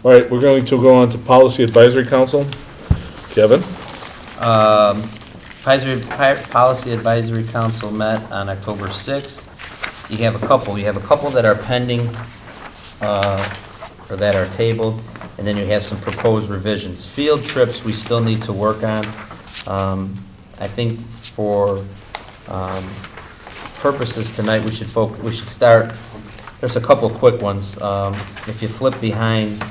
All right, we're going to go on to Policy Advisory Council. Kevin? Policy Advisory Council met on October 6th. You have a couple that are pending, or that are tabled, and then you have some proposed revisions. Field trips, we still need to work on. I think for purposes tonight, we should start, there's a couple of quick ones. If you flip behind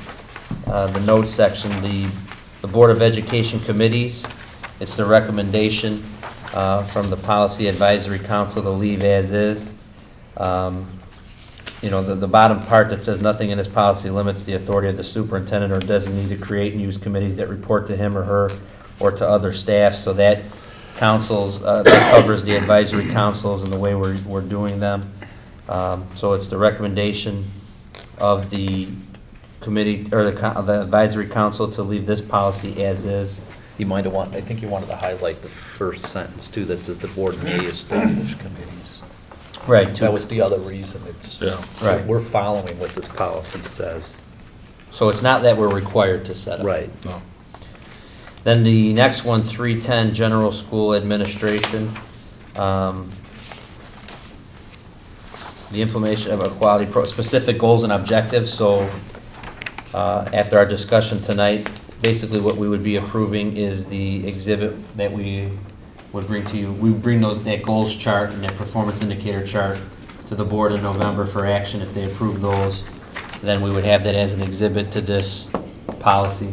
the notes section, the Board of Education committees, it's the recommendation from the Policy Advisory Council to leave as is. The bottom part that says nothing in this policy limits the authority of the superintendent or designee to create and use committees that report to him or her or to other staff. So that that covers the advisory councils and the way we're doing them. So it's the recommendation of the committee or the advisory council to leave this policy as is. I think you wanted to highlight the first sentence too, that says the board may establish committees. Right. That was the other reason. Right. We're following what this policy says. So it's not that we're required to set up. Right. No. Then the next one, 310, General School Administration. The implementation of equality, specific goals and objectives. So after our discussion tonight, basically what we would be approving is the exhibit that we would bring to you. We bring that goals chart and that performance indicator chart to the board in November for action. If they approve those, then we would have that as an exhibit to this policy.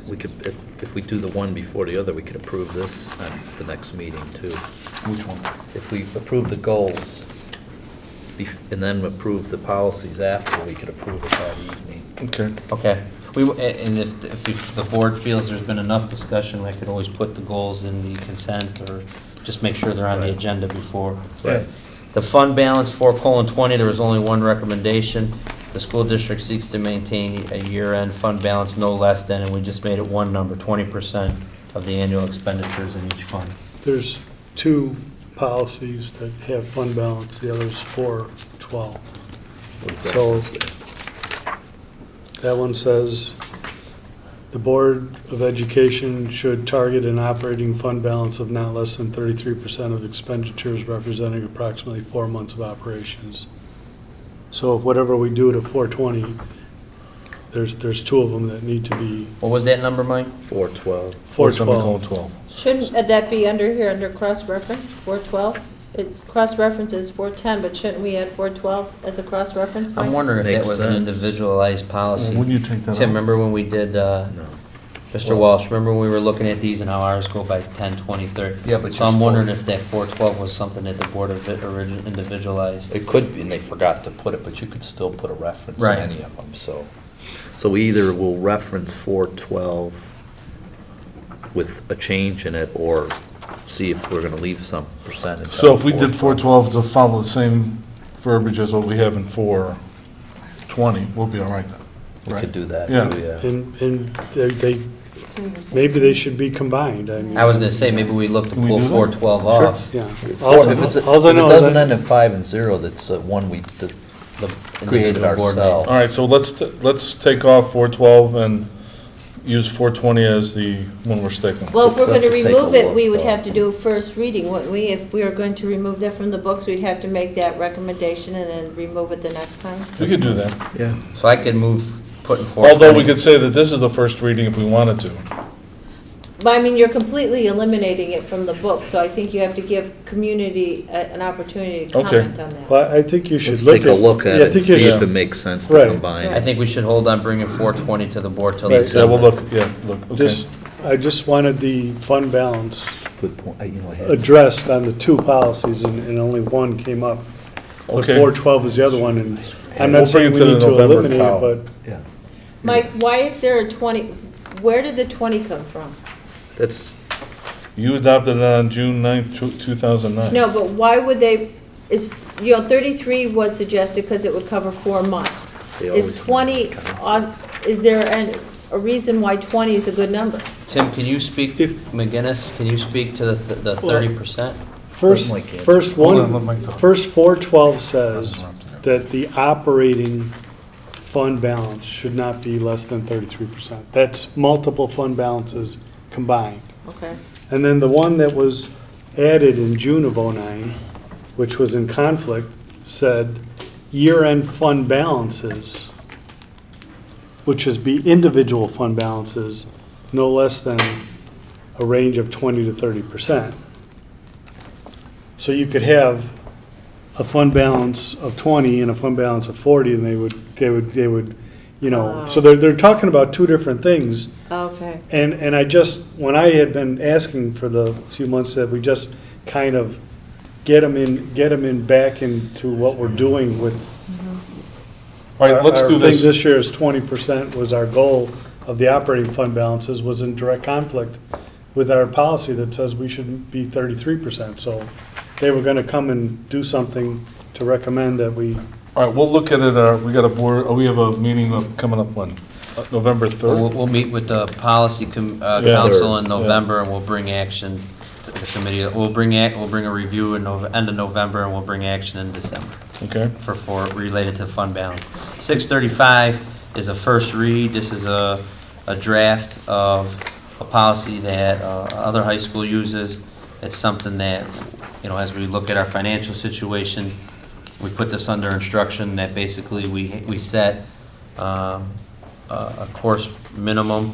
We could, if we do the one before the other, we could approve this at the next meeting too. Which one? If we approve the goals and then approve the policies after, we could approve it that evening. Okay. Okay. And if the board feels there's been enough discussion, I could always put the goals in the consent or just make sure they're on the agenda before. Right. The fund balance, 4:20, there was only one recommendation. The school district seeks to maintain a year-end fund balance no less than, and we just made it one number, 20% of the annual expenditures in each fund. There's two policies that have fund balance, the other's 412. What does that So say? that one says, the Board of Education should target an operating fund balance of not less than 33% of expenditures representing approximately 4 months of operations. So whatever we do to 420, there's two of them that need to be What was that number, Mike? 412. 412. Shouldn't that be under here, under cross-reference, 412? Cross-reference is 410, but shouldn't we add 412 as a cross-reference? I'm wondering if that Makes was an sense. individualized policy. When you take that Tim, out? remember when we did, No. Mr. Welch, remember when we were looking at these and how ours go by 10, 20, 30? Yeah, but So you're I'm wondering supposed- if that 412 was something that the board of individualized. It could be, and they forgot to put it, but you could still put a reference in Right. any of them, so. So we either will reference 412 with a change in it, or see if we're gonna leave some percentage. So if we did 412 to follow the same verbiage as what we have in 420, we'll be all right then. We could do that, Yeah. too, yeah. And they, maybe they should be combined. I mean, I was gonna say, maybe we look to Can we pull do that? 412 off. Yeah. If All I it know is doesn't that- end in 5 and 0, that's one we created individual board ourselves. All right, so let's take off 412 and use 420 as the one we're sticking. Well, if we're going to We'll have to take a remove it, look, we would though. have to do a first reading, wouldn't we? If we are going to remove that from the books, we'd have to make that recommendation and then remove it the next time. We could do that. Yeah. So I could move putting 420. Although we could say that this is the first reading if we wanted to. But I mean, you're completely eliminating it from the book, so I think you have to give community an opportunity to Okay. comment on that. Well, I think you should Let's look take a look at yeah, I it and think you see if should- it makes sense to Right. combine. I think we should hold on bringing 420 to the board till Right. Yeah, December. we'll look, okay. I just wanted the fund balance Good point. I had- addressed on the two policies, and only one came up. But Okay. 412 is the other one, and I'm We'll not saying bring it we to the need to November eliminate it, call. but Yeah. Mike, why is there a 20, where did the 20 come from? That's, You adopted it on June 9th, 2009. No, but why would they, 33 was suggested because it would cover 4 months. They Is always 20, is there a reason why 20 is a good number? Tim, can you speak, If- McGinnis, can you speak to the 30%? first, Mike answer. Hold on, let Mike talk. first 412 says that the operating fund balance should not be less than 33%. That's multiple fund balances combined. Okay. And then the one that was added in June of '09, which was in conflict, said year-end fund balances, which is be individual fund balances, no less than a range of 20 to 30%. So you could have a fund balance of 20 and a fund balance of 40, and they would, you know, so they're talking about two different things. Okay. And I just, when I had been asking for the few months that we just kind of get them in back into what we're doing with. All right, let's our do thing this. This year is 20% was our goal of the operating fund balances, was in direct conflict with our policy that says we should be 33%. So they were gonna come and do something to recommend that we, All right, we'll look at it, we got a board, we have a meeting coming up when? November 3rd? We'll meet with the policy council in November, and we'll bring action to the committee. We'll bring a review in end of November, and we'll bring action in December Okay, for related to fund balance. 635 is a first read. This is a draft of a policy that other high school uses. It's something that, you know, as we look at our financial situation, we put this under instruction that basically we set a course minimum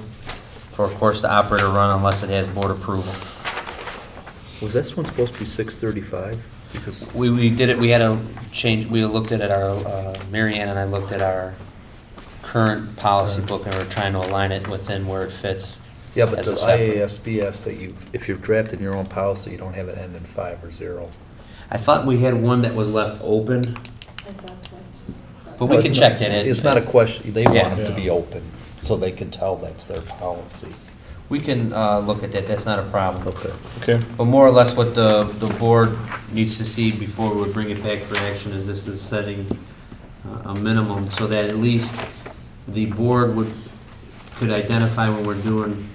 for a course to operate or run unless it has board approval. Was this one supposed to be 635? Because, We did it, we had a change, we looked at it, Mary Ann and I looked at our current policy book, and we're trying to align it within where it fits. yeah, but as the a separate- IASB asks that if you're drafting your own policy, you don't have it end in 5 or 0. I thought we had one that was left open, but we No, can it's check not- that. It's not a question, they Yeah. want them to be Yeah. open, so they can tell that's their policy. We can look at that, that's not a problem. Okay. okay. But more or less what the board needs to see before we would bring it back for action is this is setting a minimum so that at least the board could identify when we're doing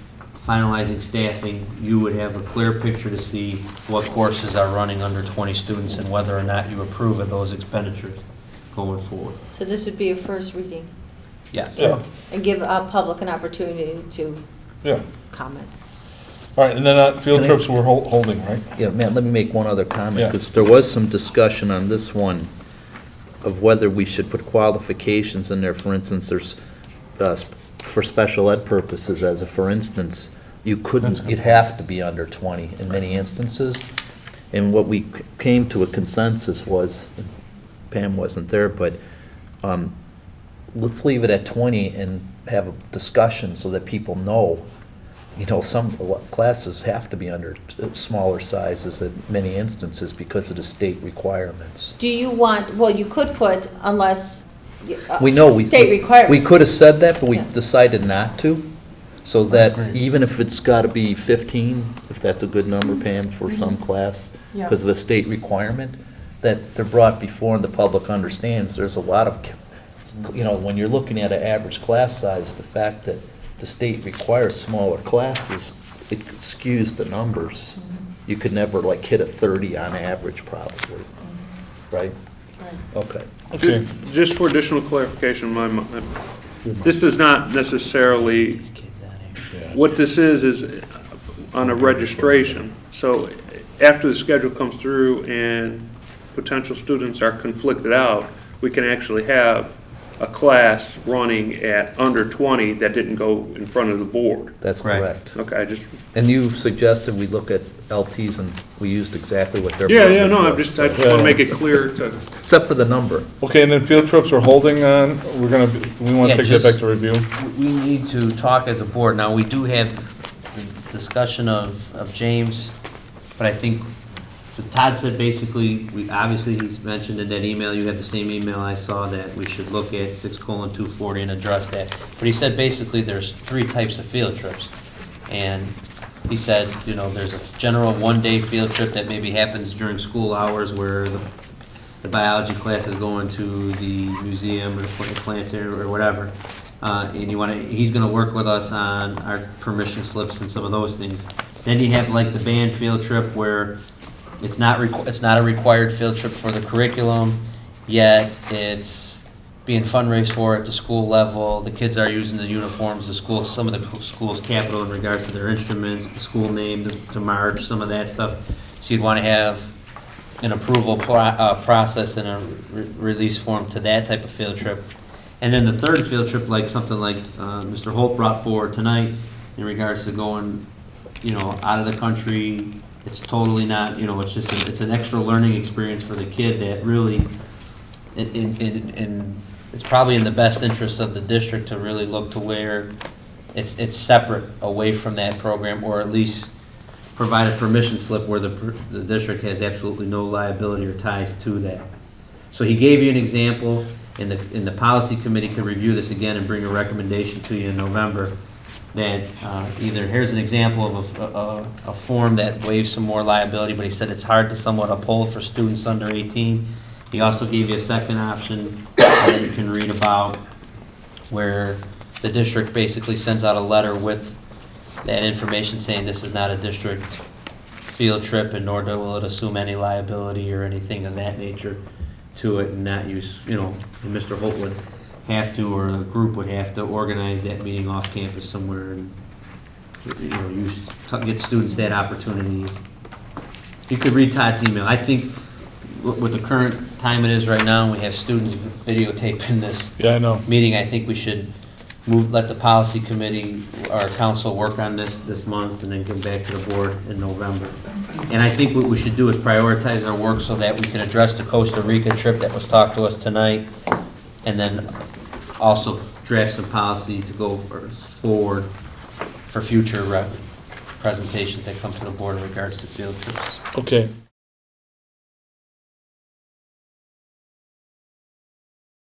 finalizing staffing, you would have a clear picture to see what courses are running under 20 students and whether or not you approve of those expenditures going forward. So this would be a first reading, Yes. Yeah, and give public an opportunity to yeah. comment. All right, and then field Can I- trips we're holding, right? Yeah, Matt, let me make one other comment, Yeah. because there was some discussion on this one of whether we should put qualifications in there. For instance, there's, for special ed purposes, as a for instance, you That's couldn't, good. you'd have to be under 20 in many instances. And what we came to a consensus was, Pam wasn't there, but let's leave it at 20 and have a discussion so that people know. You know, some classes have to be under smaller sizes in many instances because of the state requirements. Do you want, well, you could put unless, We know, state requirements. we could have said that, but we Yeah. decided not to. So that agree. even if it's got to be 15, if that's a good number, Pam, for some class, Yeah. because of a state requirement, that they're brought before and the public understands, there's a lot of, you know, when you're looking at an average class size, the fact that the state requires smaller classes, it skews the numbers. You could never like hit a 30 on average probably, right? Okay. Okay, Just for additional clarification, this does not necessarily, what this is on a registration. So after the schedule comes through and potential students are conflicted out, we can actually have a class running at under 20 that didn't go in front of the board. That's Right. correct. Okay, I just, And you suggested we look at LTs, and we used exactly what their. yeah, verbiage no, I was, just so- want to make it clear to, Except for the number. okay, and then field trips we're holding on, we want Yeah, to take that back just- to review? We need to talk as a board. Now, we do have the discussion of James, but I think, so Todd said basically, obviously, he's mentioned in that email, you had the same email I saw, that we should look at 6:240 and address that. But he said basically there's 3 types of field trips. And he said, you know, there's a general one-day field trip that maybe happens during school hours where the biology class is going to the museum or the planetarium or whatever. And he's gonna work with us on our permission slips and some of those things. Then you have like the band field trip where it's not a required field trip for the curriculum, yet it's being fundraised for at the school level. The kids are using the uniforms, the school, some of the school's capital in regards to their instruments, the school name, to march, some of that stuff. So you'd want to have an approval process and a release form to that type of field trip. And then the third field trip, like something like Mr. Holt brought forward tonight in regards to going, out of the country. It's totally not, it's just, it's an extra learning experience for the kid that really, it's probably in the best interest of the district to really look to where it's separate away from that program, or at least provide a permission slip where the district has absolutely no liability or ties to that. So he gave you an example, and the policy committee could review this again and bring a recommendation to you in November that either, here's an example of a form that waives some more liability, but he said it's hard to somewhat uphold for students under 18. He also gave you a second option that you can read about, where the district basically sends out a letter with that information saying this is not a district field trip, and nor will it assume any liability or anything of that nature to it, and not use, and Mr. Holt would have to, or a group would have to organize that meeting off campus somewhere and, get students that opportunity. You could read Todd's email. I think with the current time it is right now, and we have students videotaping this Yeah, I know. meeting, I think we should let the policy committee, our council work on this month, and then come back to the board in November. And I think what we should do is prioritize our work so that we can address the Costa Rica trip that was talked to us tonight, and then also draft some policy to go forward for future presentations that come to the board in regards to field trips. Okay,